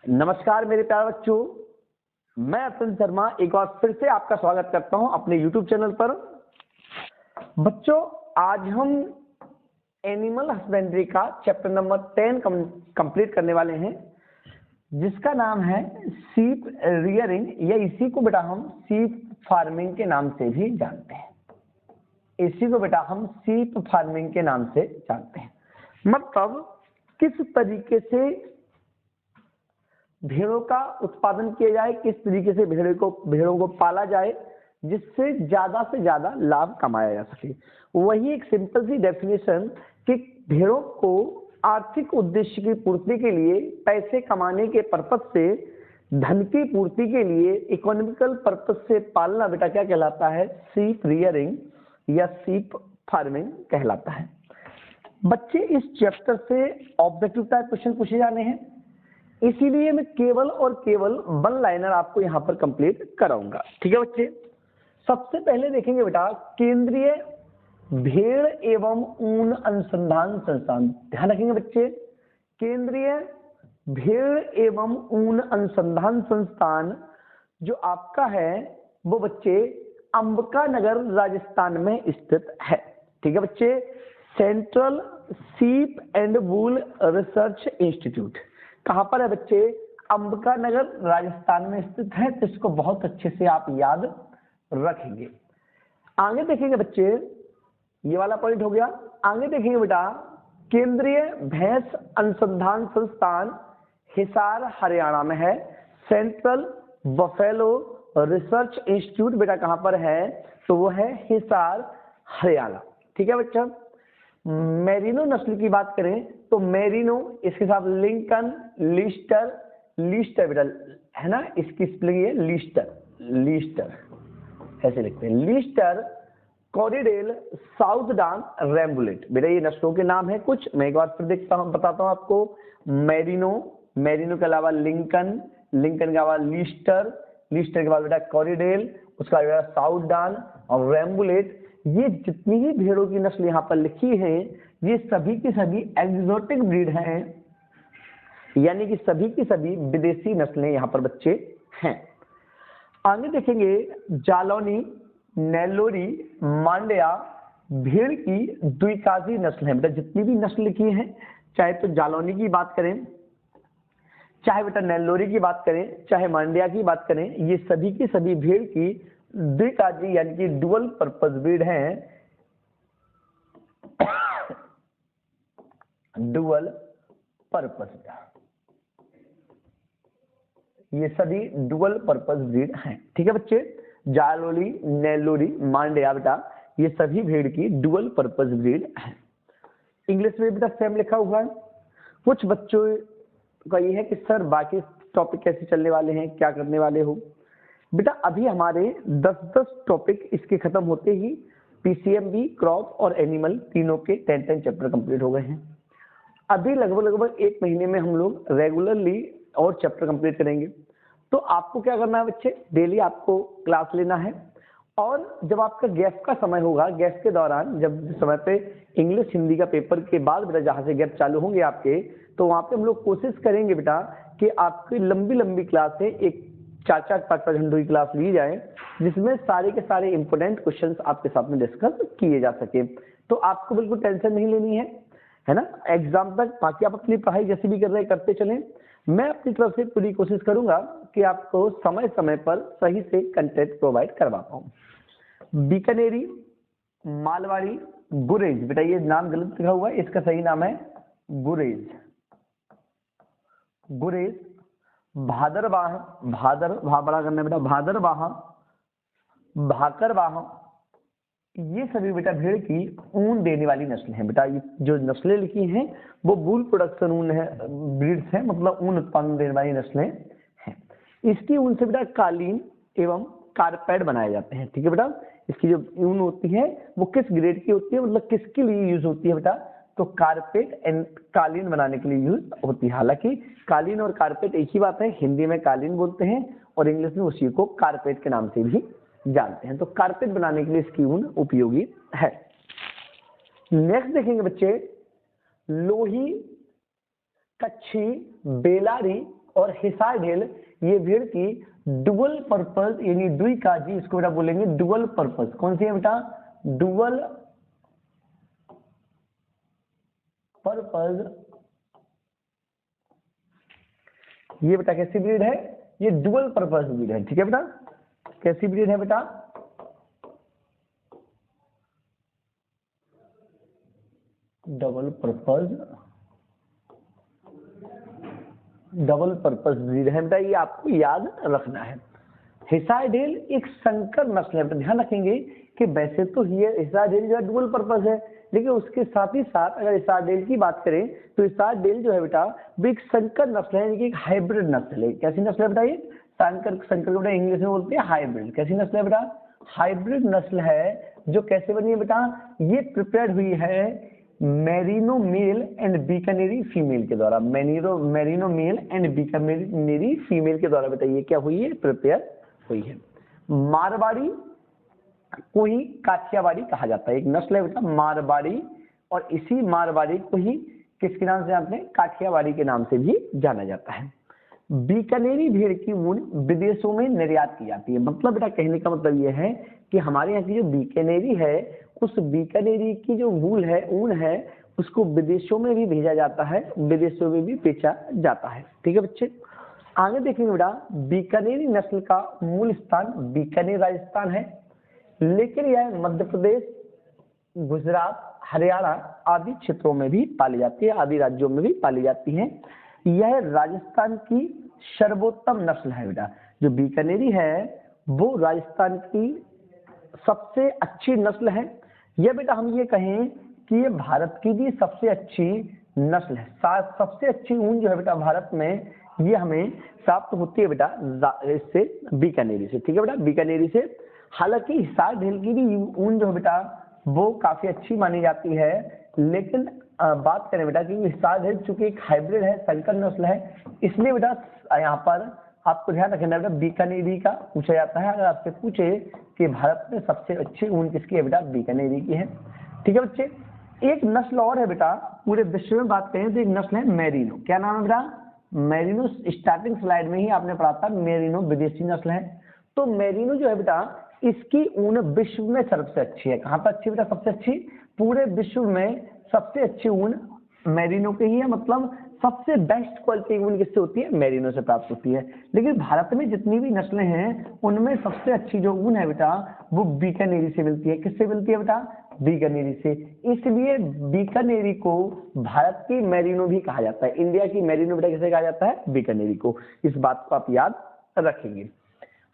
नमस्कार मेरे प्यारे बच्चों, मैं अतुल शर्मा एक बार फिर से आपका स्वागत करता हूं अपने YouTube चैनल पर। बच्चों, आज हम एनिमल हस्बेंड्री का चैप्टर नंबर 10 कंप्लीट करने वाले हैं, जिसका नाम है शीप रियरिंग, या इसी को बेटा हम शीप फार्मिंग के नाम से भी जानते हैं। इसी को बेटा हम शीप फार्मिंग के नाम से जानते हैं। मतलब किस तरीके से भेड़ों का उत्पादन किया जाए, किस तरीके से भेड़ों को पाला जाए जिससे ज्यादा से ज्यादा लाभ कमाया जा सके। वही एक सिंपल सी डेफिनेशन कि भेड़ों को आर्थिक उद्देश्य की पूर्ति के लिए, पैसे कमाने के पर्पज से, धन की पूर्ति के लिए, इकोनॉमिकल पर्पज से पालना बेटा क्या कहलाता है? शीप रियरिंग या शीप फार्मिंग कहलाता है। बच्चे, इस चैप्टर से ऑब्जेक्टिव टाइप क्वेश्चन पूछे जाने हैं, इसीलिए मैं केवल और केवल वन लाइनर आपको यहाँ पर कंप्लीट कराऊंगा। ठीक है बच्चे, सबसे पहले देखेंगे बेटा केंद्रीय भेड़ एवं ऊन अनुसंधान संस्थान। ध्यान रखेंगे बच्चे, केंद्रीय भेड़ एवं ऊन अनुसंधान संस्थान जो आपका है वो बच्चे अंबिका नगर राजस्थान में स्थित है। ठीक है बच्चे, central sheep and wool research institute कहां पर है बच्चे? अंबिका नगर राजस्थान में स्थित है। तो इसको बहुत अच्छे से आप याद रखेंगे। आगे देखेंगे बच्चे, ये वाला पॉइंट हो गया। आगे देखेंगे बेटा केंद्रीय भैंस अनुसंधान संस्थान हिसार हरियाणा में है। सेंट्रल बफेलो रिसर्च इंस्टीट्यूट बेटा कहां पर है? तो वो है हिसार हरियाणा। ठीक है बच्चा, मेरिनो नस्ल की बात करें तो मेरिनो, इसके साथ लिंकन, लीस्टर बेटा है ना, इसकी स्पेलिंग है लीस्टर ऐसे लिखते हैं, लीस्टर, कॉरिडेल, साउथडान, रैम्बुलेट। बेटा ये नस्लों के नाम है कुछ, मैं एक बार फिर बताता हूँ आपको। मेरिनो के अलावा लिंकन के अलावा लीस्टर के बाद बेटा कॉरिडेल, उसका बेटा साउथडान और रैम्बुलेट। ये जितनी ही भेड़ों की नस्ल यहाँ पर लिखी है ये सभी की सभी एक्सोटिक ब्रीड हैं, यानी कि सभी की सभी विदेशी नस्लें यहाँ पर बच्चे हैं। आगे देखेंगे जालौनी, नेल्लोरी, मांड्या भेड़ की द्विकाजी नस्ल है। बेटा जितनी भी नस्ल लिखी है, चाहे तो जालौनी की बात करें, चाहे बेटा नेल्लोरी की बात करें, चाहे मांड्या की बात करें, ये सभी की सभी भेड़ की द्विकाजी यानी कि डुअल पर्पस ब्रीड हैं। डुअल पर्पस, ये सभी डुअल पर्पस ब्रीड हैं। ठीक है बच्चे, जालोली, नेल्लोरी, मांड्या बेटा ये सभी भेड़ की डुअल पर्पस ब्रीड हैं। इंग्लिश में बेटा सेम लिखा हुआ है। कुछ बच्चों का ये है कि सर बाकी टॉपिक कैसे चलने वाले हैं, क्या करने वाले हो? बेटा अभी हमारे 10-10 टॉपिक इसके खत्म होते ही पीसीएमबी, क्रॉप और एनिमल तीनों के 10-10 चैप्टर कंप्लीट हो गए हैं। अभी लगभग 1 महीने में हम लोग रेगुलरली और चैप्टर कंप्लीट करेंगे। तो आपको क्या करना है बच्चे, डेली आपको क्लास लेना है, और जब आपका गैप का समय होगा, गैप के दौरान जब समय पे इंग्लिश हिंदी का पेपर के बाद बेटा जहां से गैप चालू होंगे आपके, तो वहां पे हम लोग कोशिश करेंगे बेटा कि आपकी लंबी क्लास है, एक 4-4-5-5 घंटों की क्लास ली जाए, जिसमें सारे के सारे इंपोर्टेंट क्वेश्चंस आपके साथ में डिस्कस किए जा सके। तो आपको बिल्कुल टेंशन नहीं लेनी है ना, एग्जाम तक। बाकी आप अपनी पढ़ाई जैसे भी कर रहे हैं करते चलें। मैं अपनी तरफ से पूरी कोशिश करूंगा कि आपको समय समय पर सही से कंटेंट प्रोवाइड करवा पाऊं। बीकानेरी, मालवाड़ी, गुरेज, बेटा ये नाम गलत लिखा हुआ है, इसका सही नाम है गुरेज। भादरवाह बड़ा करना बेटा, भादरवाह, भाकरवाह, ये सभी बेटा भेड़ की ऊन देने वाली नस्ल है। बेटा ये जो नस्लें लिखी हैं वो वूल प्रोडक्शन ऊन है, ब्रीड्स है, मतलब ऊन उत्पादन देने वाली नस्लें हैं। इसकी ऊन से बेटा कालीन एवं कारपेट बनाए जाते हैं। ठीक है बेटा, इसकी जो ऊन होती है वो किस ग्रेड की होती है, मतलब किसके लिए यूज होती है बेटा? तो कारपेट एंड कालीन बनाने के लिए यूज होती है। हालांकि कालीन और कारपेट एक ही बात है, हिंदी में कालीन बोलते हैं और इंग्लिश में उसी को कारपेट के नाम से भी जानते हैं। तो कारपेट बनाने के लिए इसकी ऊन उपयोगी है। नेक्स्ट देखेंगे बच्चे, लोही, कच्छी, बेलारी और हिसार ढेल ये भेड़ की डुअल पर्पस यानी द्विकाजी, इसको बेटा बोलेंगे डुअल पर्पस। कौन सी है बेटा? Dual purpose. ये बेटा कैसी ब्रीड है? ये डुअल पर्पस ब्रीड है। ठीक है बेटा, कैसी ब्रीड है बेटा? डबल पर्पस ब्रीड है बेटा, ये आपको याद रखना है। हिसार ढेल एक संकर नस्ल है, ध्यान रखेंगे कि वैसे तो ये हिसार ढेल जो है डुअल पर्पस है, लेकिन उसके साथ ही साथ अगर हिसार ढेल की बात करें तो हिसार ढेल जो है बेटा वो एक संकर नस्ल है, एक हाइब्रिड नस्ल है। कैसी नस्ल है बेटा? ये संकर बेटा इंग्लिश में बोलते हैं हाइब्रिड। कैसी नस्ल है बेटा? हाइब्रिड नस्ल है, जो कैसे बनी है बेटा? ये प्रिपेयर्ड हुई है merino male and Bikaneri female के द्वारा। Merino male and Bikaneri female के द्वारा बेटा ये क्या हुई है? प्रिपेयर हुई है। मारवाड़ी को ही काठियावाड़ी कहा जाता है, एक नस्ल है बेटा मारवाड़ी, और इसी मारवाड़ी को ही किसके नाम से जानते हैं? काठियावाड़ी के नाम से भी जाना जाता है। बीकानेरी भेड़ की ऊन विदेशों में निर्यात की जाती है। मतलब बेटा कहने का मतलब ये है कि हमारे यहाँ की जो बीकानेरी है, उस बीकानेरी की जो वूल है, ऊन है, उसको विदेशों में भी भेजा जाता है, विदेशों में भी बेचा जाता है। ठीक है बच्चे, आगे देखेंगे बेटा बीकानेरी नस्ल का मूल स्थान बीकानेर राजस्थान है, लेकिन यह मध्य प्रदेश, गुजरात, हरियाणा आदि क्षेत्रों में भी पाली जाती है, आदि राज्यों में भी पाली जाती है। यह राजस्थान की सर्वोत्तम नस्ल है बेटा। जो बीकानेरी है वो राजस्थान की सबसे अच्छी नस्ल है। यह बेटा हम ये कहें कि ये भारत की भी सबसे अच्छी नस्ल है। सबसे अच्छी ऊन जो है बेटा भारत में ये हमें प्राप्त होती है बेटा इससे, बीकानेरी से। ठीक है बेटा, बीकानेरी से। हालांकि हिसार ढेल की भी ऊन जो है बेटा वो काफी अच्छी मानी जाती है, लेकिन बात करें बेटा कि हिसार ढेल चूंकि एक हाइब्रिड है, संकर नस्ल है, इसलिए बेटा यहाँ पर आपको ध्यान रखना बेटा बीकानेरी का पूछा जाता है। अगर आपसे पूछे कि भारत में सबसे अच्छी ऊन किसकी है बेटा? बीकानेरी की है। ठीक है बच्चे, एक नस्ल और है बेटा पूरे विश्व में बात करें तो एक नस्ल है मेरिनो। क्या नाम है बेटा? मेरिनो। स्टार्टिंग स्लाइड में ही आपने पढ़ा था मेरिनो विदेशी नस्ल है। तो मेरिनो जो है बेटा इसकी ऊन विश्व में सबसे अच्छी है। कहाँ पर अच्छी बेटा? सबसे अच्छी, पूरे विश्व में सबसे अच्छी ऊन मेरिनो की ही है। मतलब सबसे बेस्ट क्वालिटी ऊन किससे होती है? मेरिनो से प्राप्त होती है। लेकिन भारत में जितनी भी नस्लें हैं उनमें सबसे अच्छी जो ऊन है बेटा वो बीकानेरी से मिलती है। किससे मिलती है बेटा? बीकानेरी से। इसलिए बीकानेरी को भारत की मेरिनो भी कहा जाता है। इंडिया की मेरिनो बेटा किसे कहा जाता है? बीकानेरी को। इस बात को आप याद रखेंगे।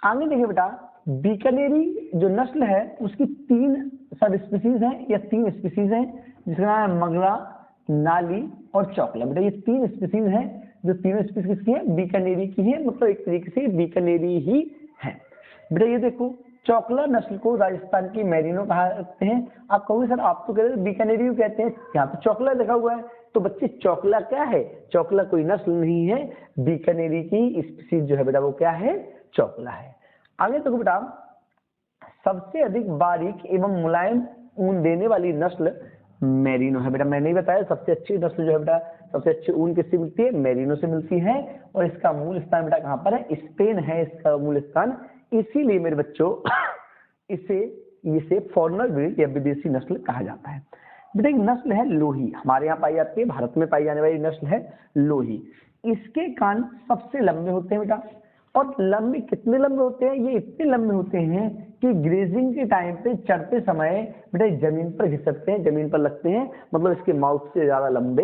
आगे देखिए बेटा बीकानेरी जो नस्ल है उसकी 3 सब स्पीसीज हैं या 3 स्पीसीज हैं, जिसका नाम है मगरा, नाली और चौकला। बेटा ये 3 स्पीसीज हैं, जो तीनों स्पीसीज किसकी है? बीकानेरी की है। मतलब एक तरीके से बीकानेरी ही है। बेटा ये देखो चौकला नस्ल को राजस्थान की मेरिनो कहा जाते हैं। आप कहोगे सर आप तो कहते हैं बीकानेरी कहते हैं, यहाँ पे चौकला लिखा हुआ है। तो बच्चे चौकला क्या है? चौकला कोई नस्ल नहीं है, बीकानेरी की स्पीसीज जो है बेटा वो क्या है? चौकला है। आगे देखो बेटा सबसे अधिक बारीक एवं मुलायम ऊन देने वाली नस्ल मेरिनो है। बेटा मैंने नहीं बताया सबसे अच्छी नस्ल जो है बेटा, सबसे अच्छी ऊन किससे मिलती है? मेरिनो से मिलती है। और इसका मूल स्थान बेटा कहाँ पर है? स्पेन है इसका मूल स्थान। इसीलिए मेरे बच्चों इसे फॉरेनर ब्रीड या विदेशी नस्ल कहा जाता है। बेटा एक नस्ल है लोही, हमारे यहाँ पाई जाती है, भारत में पाई जाने वाली नस्ल है लोही। इसके कान सबसे लंबे होते हैं बेटा, और लंबे कितने लंबे होते हैं? ये इतने लंबे होते हैं कि ग्रेजिंग के टाइम पे चढ़ते समय बेटा जमीन पर घिसकते हैं, जमीन पर लगते हैं। मतलब इसके माउथ से ज्यादा लंबे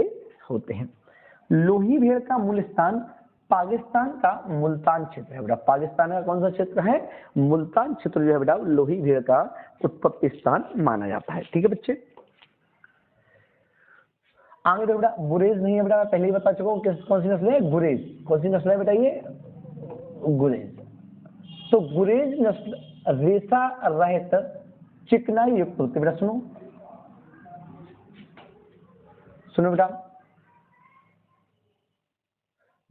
होते हैं। लोही भेड़ का मूल स्थान पाकिस्तान का मुल्तान क्षेत्र है बेटा। पाकिस्तान का कौन सा क्षेत्र है? मुल्तान क्षेत्र जो है बेटा लोही भेड़ का उत्पत्ति स्थान माना जाता है। ठीक है बच्चे, आगे देखो बेटा गुरेज नहीं है बेटा, मैं पहले ही बता चुका हूँ कौन सी नस्ल है? गुरेज। कौन सी नस्ल है बेटा? ये गुरेज। तो गुरेज नस्ल रेशा रहित चिकनाई युक्त होती है बेटा। सुनो बेटा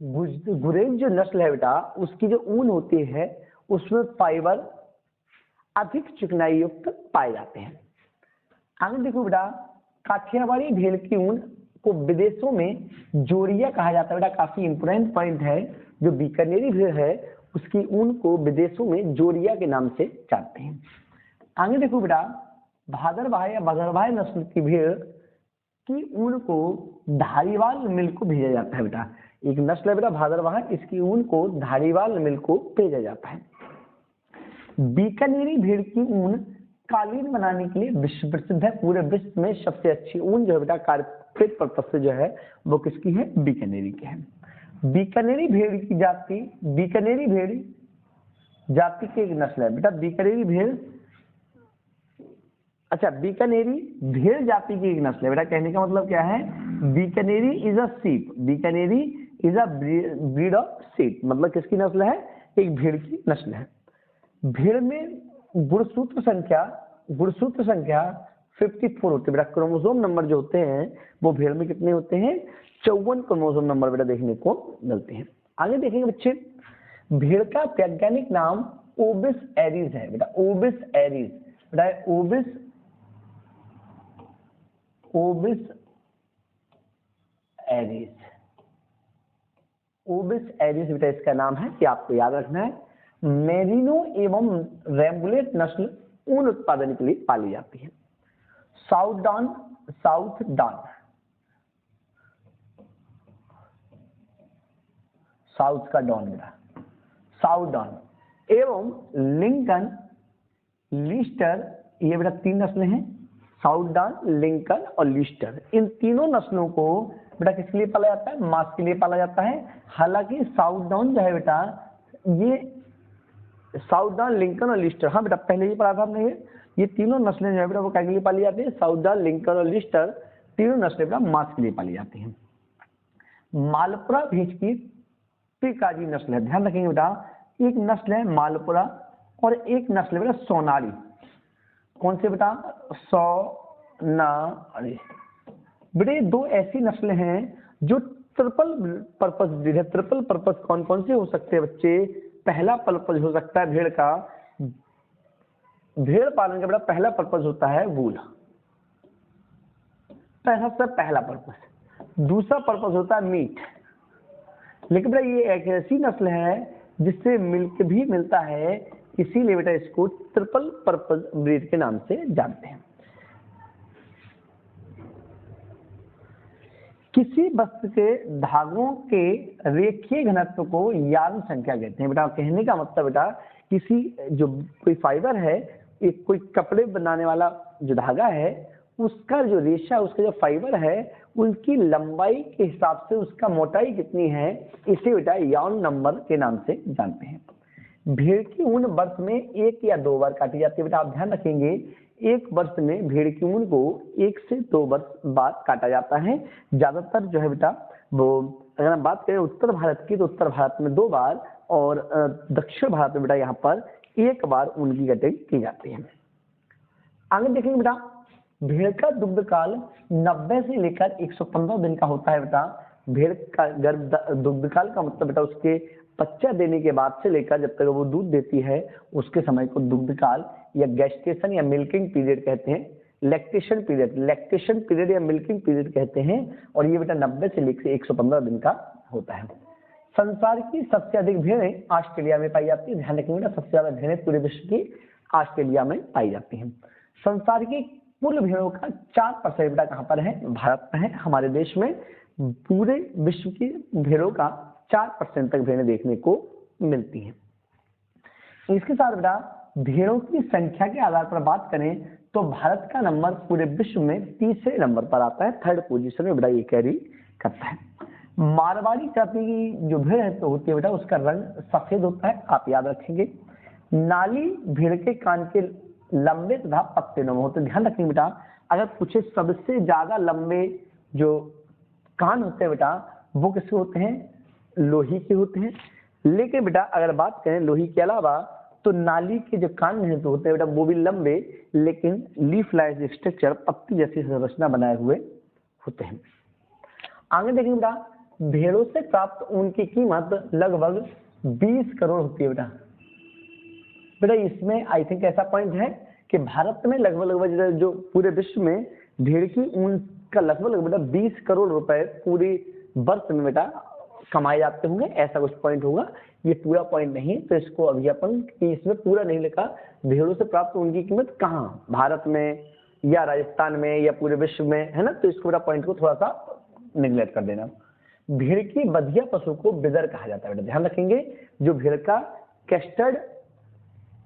गुरेज जो नस्ल है बेटा उसकी जो ऊन होती है उसमें फाइबर अधिक चिकनाई युक्त पाए जाते हैं। आगे देखो बेटा काठियावाड़ी भेड़ की ऊन को विदेशों में जोरिया कहा जाता है बेटा। काफी इंपोर्टेंट पॉइंट है, जो बीकानेरी भेड़ है उसकी ऊन को विदेशों में जोरिया के नाम से जानते हैं। आगे देखो बेटा, भादरवाह या भदरवाह नस्ल की भेड़ की ऊन को धारीवाल मिल को भेजा जाता है। बेटा एक नस्ल है बेटा भादरवाह, इसकी ऊन को धारीवाल मिल को भेजा जाता है। बीकानेरी भेड़ की ऊन कालीन बनाने के लिए विश्व प्रसिद्ध है। पूरे विश्व में सबसे अच्छी ऊन जो है बेटा कारपेट पर्पस से जो है वो किसकी है, बीकानेरी की है। बीकानेरी भेड़ की जाति, बीकानेरी भेड़ जाति की एक नस्ल है बेटा, बीकानेरी भेड़, अच्छा बीकानेरी भेड़ जाति की एक नस्ल है बेटा। कहने का मतलब क्या है, Bikaneri is a sheep, Bikaneri is a breed of sheep, मतलब किसकी नस्ल है, एक भेड़ की नस्ल है। भेड़ में गुणसूत्र संख्या 54 होती है बेटा। क्रोमोसोम नंबर जो होते हैं वो भेड़ में कितने होते हैं, 54 क्रोमोसोम नंबर बेटा देखने को मिलते हैं। आगे देखेंगे बच्चे, भेड़ का वैज्ञानिक नाम ओबिस एरिस है बेटा, ओबिस एरिस बेटा, ओबिस एरिस, ओबिस एरिस बेटा इसका नाम है, कि आपको याद रखना है। मेरिनो एवं रेम्बुलेट नस्ल ऊन उत्पादन के लिए पाली जाती है। साउथ डॉन, साउथ का डॉन बेटा, साउथ डॉन एवं लिंकन लिस्टर, ये बेटा 3 नस्लें हैं, साउथ डॉन, लिंकन और लिस्टर। इन तीनों नस्लों को बेटा किसके लिए पाला जाता है, मांस के लिए पाला जाता है। हालांकि साउथ डॉन जो है बेटा, ये साउथ डॉन, लिंकन और लिस्टर, हाँ बेटा पहले ही पढ़ा था हमने, ये तीनों नस्लें जो है बेटा वो क्या के लिए पाली जाती है, साउथ डॉन, लिंकन और लिस्टर तीनों नस्लें बेटा मांस के लिए पाली जाती हैं। मालपुरा भैंस की पिकाजी नस्ल है, ध्यान रखेंगे बेटा, एक नस्ल है मालपुरा और एक नस्ल है बेटा सोनारी। कौन से बेटा, सोनारी बेटे, 2 ऐसी नस्लें हैं जो ट्रिपल पर्पस ब्रीड है। ट्रिपल पर्पस कौन कौन से हो सकते हैं बच्चे, पहला पर्पस हो सकता है भेड़ का, भेड़ पालन का बेटा पहला पर्पस होता है वूल, पहला पर्पस। दूसरा पर्पस होता है मीट। लेकिन बेटा ये एक ऐसी नस्ल है जिससे मिल्क भी मिलता है, इसीलिए बेटा इसको ट्रिपल पर्पस ब्रीड के नाम से जानते हैं। किसी वस्तु के धागों के रेखीय घनत्व को यार्न संख्या कहते हैं बेटा। कहने का मतलब बेटा, किसी जो कोई फाइबर है, एक कोई कपड़े बनाने वाला जो धागा है, उसका जो रेशा, उसका जो फाइबर है, उनकी लंबाई के हिसाब से उसका मोटाई कितनी है, इसे बेटा यार्न नंबर के नाम से जानते हैं। भेड़ की ऊन वर्ष में 1 या 2 बार काटी जाती है बेटा। आप ध्यान रखेंगे, एक वर्ष में भेड़ की ऊन को 1 से 2 वर्ष बाद काटा जाता है। ज्यादातर जो है बेटा वो, अगर हम बात करें उत्तर भारत की, तो उत्तर भारत में 2 बार और दक्षिण भारत में बेटा यहाँ पर 1 बार ऊन की कटाई की जाती है। आगे देखेंगे बेटा, भेड़ का दुग्ध काल 90 से लेकर 115 दिन का होता है बेटा। भेड़ का गर्भ दुग्ध काल का मतलब बेटा उसके बच्चा देने के बाद से लेकर जब तक वो दूध देती है उसके समय को दुग्ध काल या गेस्टेशन या मिल्किंग पीरियड कहते हैं। लैक्टेशन पीरियड या मिल्किंग पीरियड कहते हैं, और ये बेटा 90 से लेकर 115 दिन का होता है। संसार की सबसे अधिक भेड़ें ऑस्ट्रेलिया में पाई जाती है। ध्यान रखिए बेटा, सबसे ज्यादा भेड़ें पूरे विश्व की ऑस्ट्रेलिया में पाई जाती हैं। संसार की कुल भेड़ों का 4% बेटा कहाँ पर है, भारत में है, हमारे देश में। पूरे विश्व की भेड़ों का 4% तक भेड़ें देखने को मिलती हैं। इसके साथ बेटा भेड़ों की संख्या के आधार पर बात करें तो भारत का नंबर पूरे विश्व में 30वें नंबर पर आता है, 3rd पोजीशन में बेटा ये कैरी करता है। मारवाड़ी जाति की जो भेड़ है तो होती है बेटा, उसका रंग सफेद होता है, आप याद रखेंगे। नाली भेड़ के कान के लंबे तथा पत्ते नुमा होते हैं। ध्यान रखेंगे बेटा, अगर पूछे सबसे ज्यादा लंबे जो कान होते हैं बेटा वो किसके होते हैं, लोही के होते हैं। लेकिन बेटा अगर बात करें लोही के अलावा तो नाली के जो कान हैं तो होते हैं बेटा वो भी लंबे, लेकिन लीफ लाइक स्ट्रक्चर, पत्ती जैसी संरचना बनाए हुए होते हैं। आगे देखेंगे बेटा, भेड़ों से प्राप्त ऊन की कीमत लगभग 20 करोड़ होती है बेटा। बेटा इसमें आई थिंक ऐसा पॉइंट है कि भारत में लगभग जो पूरे विश्व में भेड़ की ऊन का लगभग बेटा 20 करोड़ रुपए पूरी वर्ष में बेटा कमाए जाते होंगे, ऐसा कुछ पॉइंट होगा। ये पूरा पॉइंट नहीं, तो इसको अभी अपन इसमें पूरा नहीं लिखा। भेड़ों से प्राप्त ऊन की कीमत कहाँ, भारत में या राजस्थान में या पूरे विश्व में, है ना। तो इसको पूरा पॉइंट को थोड़ा सा निगलेक्ट कर देना। भेड़ की बधिया पशु को बिदर कहा जाता है, बेटा ध्यान रखेंगे। जो भेड़ का कैस्टर्ड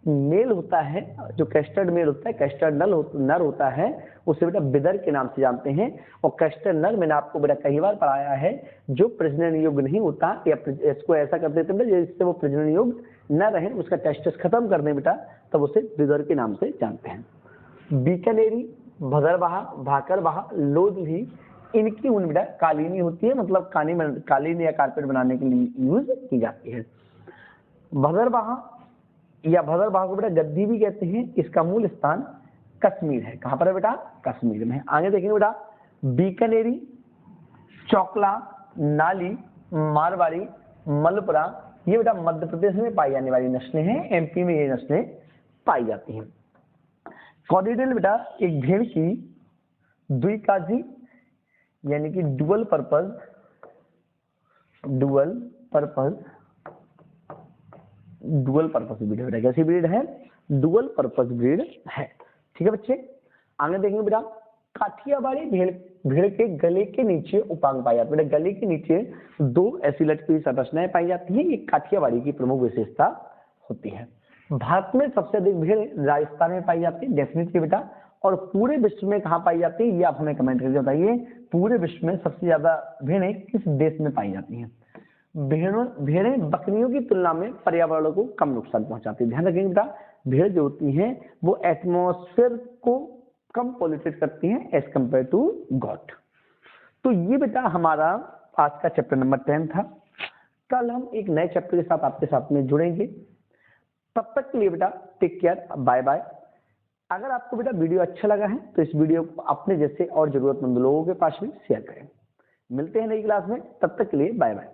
मेल होता है, जो कैस्टर्ड मेल होता है, कैस्टर्ड नर होता है, उसे बेटा बिदर के नाम से जानते हैं। और कैस्टर्ड नर मैंने आपको बेटा कई बार पढ़ाया है, जो प्रजनन योग्य नहीं होता या इसको ऐसा कर देते हैं जिससे वो प्रजनन योग्य न रहे, उसका टेस्टिस खत्म कर दें बेटा, तब उसे बिदर के नाम से जानते हैं। बीकानेरी, भदरवाह, भाकरवाह, लोधी, इनकी ऊन बेटा कालीनी होती है, मतलब कालीन या कारपेट बनाने के लिए यूज की जाती है। भदरवाह या भदरवाह को बेटा गद्दी भी कहते हैं। इसका मूल स्थान कश्मीर है। कहां पर है बेटा, कश्मीर में। आगे देखेंगे बेटा, बीकानेरी, चौकला, नाली, मारवाड़ी, मलपुरा, ये बेटा मध्य प्रदेश में पाई जाने वाली नस्लें हैं, एमपी में ये नस्लें पाई जाती हैं। कॉर्डिडेल बेटा एक भेड़ की द्विकाजी यानी कि डुअल पर्पस ब्रीड है बेटा। कैसी ब्रीड है, डुअल पर्पस ब्रीड है। ठीक है बच्चे, आगे देखेंगे बेटा, काठियावाड़ी भेड़ के गले के नीचे उपांग पाया जाता है। बेटा गले के नीचे दो ऐसी लटकी हुई संरचनाएं पाई जाती हैं, ये काठियावाड़ी की प्रमुख विशेषता होती है। भारत में सबसे अधिक भेड़ राजस्थान में पाई जाती है, डेफिनेटली बेटा। और पूरे विश्व में कहाँ पाई जाती है, ये आप हमें कमेंट करके बताइए। पूरे विश्व में सबसे ज्यादा भेड़ें किस देश में पाई जाती हैं। भेड़ें बकरियों की तुलना में पर्यावरण को कम नुकसान पहुंचाती है। ध्यान रखेंगे बेटा, भेड़ जो होती हैं वो एटमॉस्फेयर को कम पॉल्यूटेट करती हैं एज कंपेयर टू गॉट। तो ये बेटा हमारा आज का चैप्टर नंबर 10 था। कल हम एक नए चैप्टर के साथ आपके साथ में जुड़ेंगे। तब तक के लिए बेटा टेक केयर, बाय बाय। अगर आपको बेटा वीडियो अच्छा लगा है तो इस वीडियो को अपने जैसे और जरूरतमंद लोगों के पास भी शेयर करें। मिलते हैं नई क्लास में, तब तक के लिए बाय बाय।